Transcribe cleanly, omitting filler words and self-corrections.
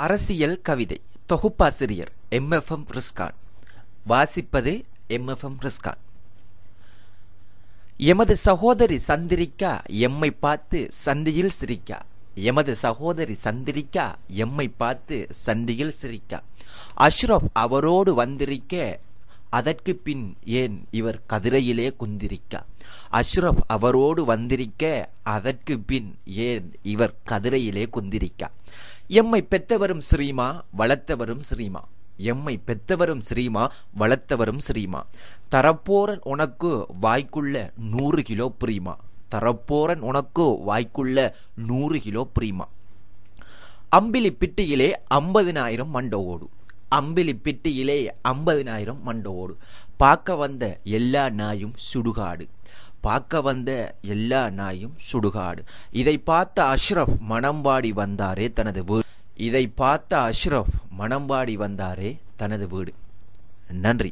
அரசியல் கவிதை தொகுப்பாசிரியர் MFM ரிஸ்கான். வாசிப்பது MFM ரிஸ்கான். எமது சகோதரி சந்திரிக்கா எம்மை பார்த்து சந்தியில் சிரிக்கா. எமது சகோதரி சந்திரிக்கா எம்மை பார்த்து சந்தியில் சிரிக்கா. அஷ்ரப் அவரோடு வந்திருக்க அதற்கு பின் ஏன் இவர் கதிரையிலே குந்திரிக்கா. அஷ்ரப் அவரோடு வந்திருக்க அதற்கு பின் ஏன் இவர் கதிரையிலே குந்திரிக்கா. எம்மை பெற்றவரும் ஸ்ரீமா வளர்த்தவரும் ஸ்ரீமா. எம்மை பெற்றவரும் ஸ்ரீமா வளர்த்தவரும் ஸ்ரீமா. தரப்போரன் உனக்கு வாய்க்குள்ள 100 கிலோ பிரீமா. தரப்போரன் உனக்கு வாய்க்குள்ள 100 கிலோ பிரீமா. அம்பிலி பிட்டியிலே 50,000 மண்டை ஓடு. அம்பிலி பிட்டியிலே 50,000 மண்டை ஓடு. பார்க்க வந்த எல்லா நாயும் சுடுகாடு. பார்க்க வந்த எல்லா நாயும் சுடுகாடு. இதை பார்த்த அஷ்ரப் மனம்பாடி வந்தாரே தனது வீடு. இதை பார்த்த அஷ்ரப் மனம்பாடி வந்தாரே தனது வீடு. நன்றி.